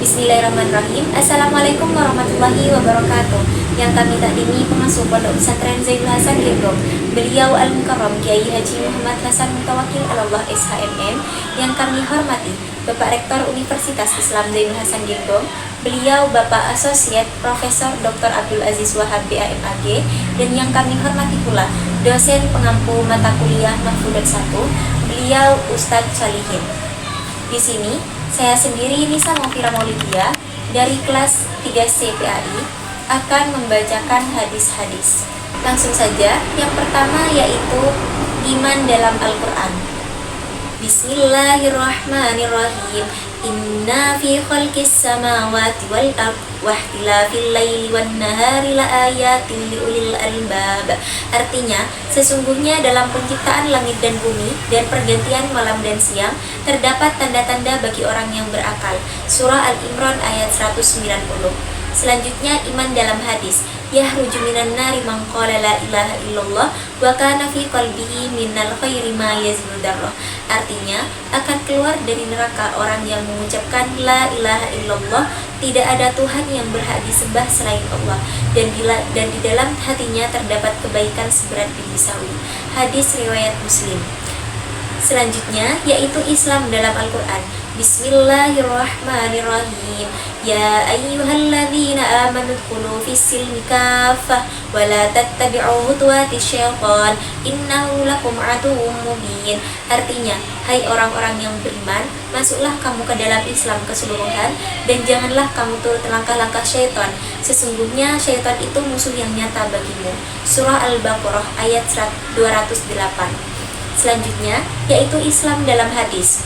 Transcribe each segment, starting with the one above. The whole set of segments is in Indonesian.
Bismillahirrahmanirrahim. Assalamualaikum warahmatullahi wabarakatuh. Yang kami takdimi pengasuh Pondok Pesantren Zainul Hasan Gendong, beliau Al-Mukarram Kiai Haji Muhammad Hasan Mutawakil Allah SHMM. Yang kami hormati Bapak Rektor Universitas Islam Zainul Hasan Gendong, beliau Bapak Asosiat Profesor Dr. Abdul Aziz Wahab BAMAG, dan yang kami hormati pula dosen pengampu mata kuliah Mahfudat 1, beliau Ustadz Salihin. Di sini saya sendiri, Nisa Maufira Maulidia, dari kelas 3C PAI, akan membacakan hadis-hadis. Langsung saja, yang pertama yaitu iman dalam Al-Quran. Bismillahirrahmanirrahim. Inna fi khalqis samawati wal ardh wa ikhtilafil laili wan nahari laayatin liulil albab. Artinya, sesungguhnya dalam penciptaan langit dan bumi dan pergantian malam dan siang terdapat tanda-tanda bagi orang yang berakal. Surah Al-Imran ayat 190. Selanjutnya, iman dalam hadis. Yahruju minan nari man qala la ilaha illallah wa kana fi qalbihi minal khairi ma yazinu darrah. Artinya, akan keluar dari neraka orang yang mengucapkan la ilaha illallah, tidak ada Tuhan yang berhak disembah selain Allah, dan di dalam hatinya terdapat kebaikan seberat biji sawi. Hadis riwayat Muslim. Selanjutnya yaitu Islam dalam Al-Quran. Bismillahirrahmanirrahim. Ya ayyuhalladzina amanu dkhulu fis-silmi kaffah wa la tattabi'u khutuwatis syaitan innahu lakum aduwwum mubin. Artinya, hai orang-orang yang beriman, masuklah kamu ke dalam Islam keseluruhan dan janganlah kamu turut langkah-langkah syaitan. Sesungguhnya syaitan itu musuh yang nyata bagimu. Surah Al-Baqarah ayat 208. Selanjutnya yaitu Islam dalam hadis.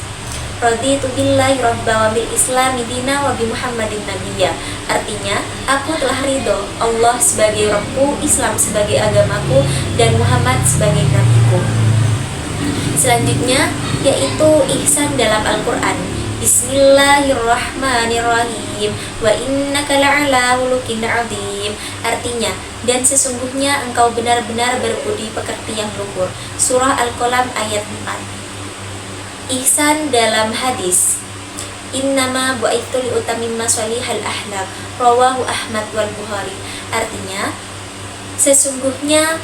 Raditu billahi rabba wa bil islami dina wa bi Muhammadin nabiyya. Artinya, aku telah ridho Allah sebagai Rabbku, Islam sebagai agamaku, dan Muhammad sebagai nabiku. Selanjutnya yaitu ihsan dalam Al-Quran. Bismillahirrahmanirrahim. Wa innaka la'ala khuluqin 'adzim. Artinya, dan sesungguhnya engkau benar-benar berbudi pekerti yang luhur. Surah Al-Qalam ayat 4. Ihsan dalam hadis. Innama bu'itsu liutamimma shalihal akhlaq. Rawahu Ahmad wal Bukhari. Artinya, sesungguhnya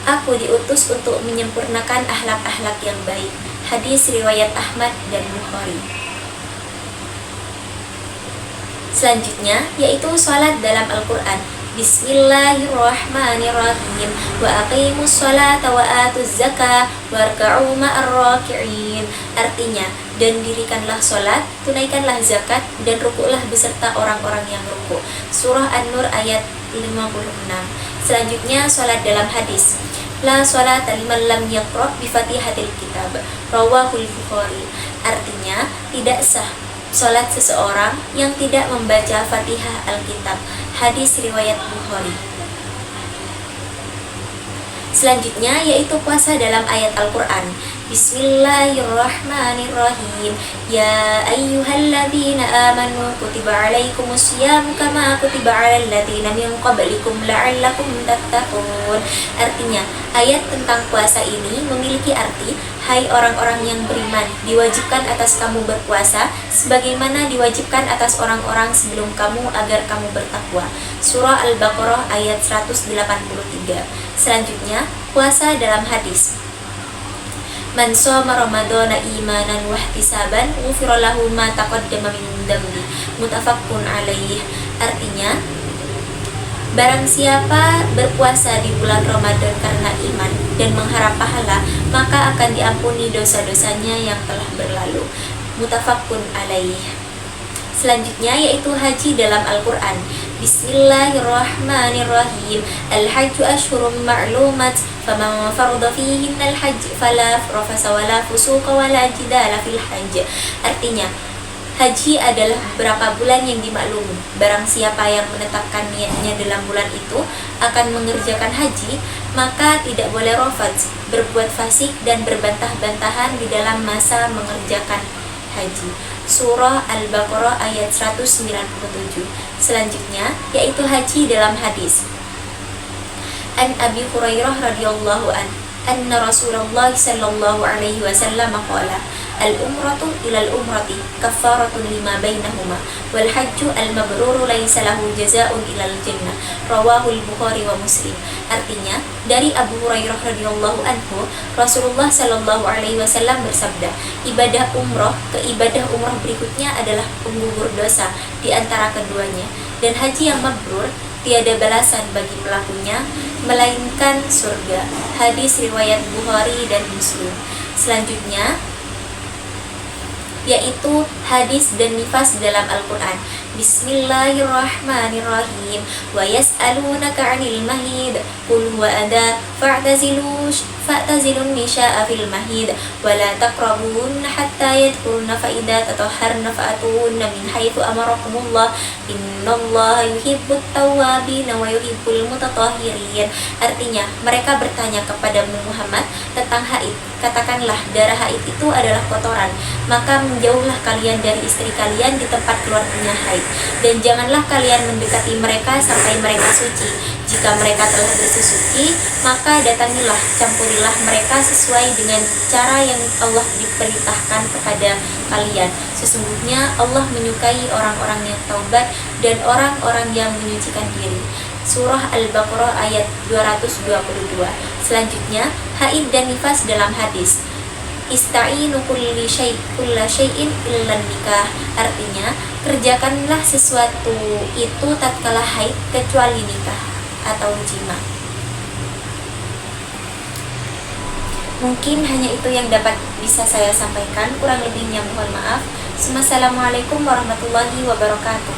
aku diutus untuk menyempurnakan akhlak-akhlak yang baik. Hadis riwayat Ahmad dan Bukhari. Selanjutnya yaitu salat dalam Al-Quran. Bismillahirrahmanirrahim. Wa aqimus sholata wa atuz zakah warka'u ma'ar raki'in. Artinya, dan dirikanlah sholat, tunaikanlah zakat, dan rukuklah beserta orang-orang yang rukuk. Surah An-Nur ayat 56. Selanjutnya sholat dalam hadis. La sholata liman lam yaqra' bi fatihatil kitab. Rawahul Bukhari. Artinya, tidak sah sholat seseorang yang tidak membaca Fatihah Alkitab. Hadis riwayat Bukhari. Selanjutnya yaitu puasa dalam ayat Al-Quran. Bismillahirrahmanirrahim. Ya ayyuhalladzina amanu kutiba alaikumus syiyamu kama kutiba alal ladzina min qablikum la'allakum tattaqun. Artinya, ayat tentang puasa ini memiliki arti, hai orang-orang yang beriman, diwajibkan atas kamu berpuasa sebagaimana diwajibkan atas orang-orang sebelum kamu agar kamu bertakwa. Surah Al-Baqarah ayat 183. Selanjutnya, puasa dalam hadis. Man shoma ramadhana imanan wa ihtisaban ghufira lahu ma taqaddama min dhanbi. Muttafaqun alaih. Artinya, barang siapa berpuasa di bulan Ramadan karena iman dan mengharap pahala, maka akan diampuni dosa-dosanya yang telah berlalu. Muttafaqun alaih. Selanjutnya yaitu haji dalam Al-Quran. Bismillahirrahmanirrahim. Al-hajju ashhurum ma'lumat. Faman farada fihinna al-hajj fala rafasa wala fusuqa wala jidala fil hajj. Artinya, haji adalah beberapa bulan yang dimaklumi. Barang siapa yang menetapkan niatnya dalam bulan itu akan mengerjakan haji, maka tidak boleh rafats, berbuat fasik dan berbantah-bantahan di dalam masa mengerjakan haji. Surah Al-Baqarah ayat 197. Selanjutnya yaitu haji dalam hadis. An Abi Hurairah radhiyallahu an anna Rasulullah sallallahu alaihi wasallam qala al-umratu ilal umrati kaffaratun lima bainahuma wal hajju al-mabruru laisa lahu jazaa'un ilal jannah, rawahul Bukhari wa Muslim. Artinya, dari Abu Hurairah radhiyallahu anhu, Rasulullah sallallahu alaihi wasallam bersabda, ibadah umroh ke ibadah umroh berikutnya adalah penggugur dosa di antara keduanya, dan haji yang mabrur tiada balasan bagi pelakunya melainkan surga. Hadis riwayat Bukhari dan Muslim. Selanjutnya yaitu hadis dan nifas dalam Al-Quran. Bismillahirrahmanirrahim. Wa yas'alunaka 'anil mahid qul huwa adha fa'tazilun nisa'a fil mahid wa la taqrabuhunna hatta yadkhulna fa idza tatahharna fa'atuhunna min haitsu amarakumullah innallaha yuhibbut tawwabin wa yuhibbul mutatahhirin. Artinya, mereka bertanya kepada Muhammad tentang haid. Katakanlah, darah haid itu adalah kotoran, maka menjauhlah kalian dari istri kalian di tempat keluarnya haid, dan janganlah kalian mendekati mereka sampai mereka suci. Jika mereka telah bersuci, maka datangilah, campurilah mereka sesuai dengan cara yang Allah diperintahkan kepada kalian. Sesungguhnya Allah menyukai orang-orang yang taubat dan orang-orang yang menyucikan diri. Surah Al-Baqarah ayat 222. Selanjutnya, haid dan nifas dalam hadis. Ista'inu kulla syai'in illa nikah. Artinya, kerjakanlah sesuatu itu tatkala haid kecuali nikah atau jima. Mungkin hanya itu yang dapat bisa saya sampaikan, kurang lebihnya mohon maaf. Wassalamualaikum warahmatullahi wabarakatuh.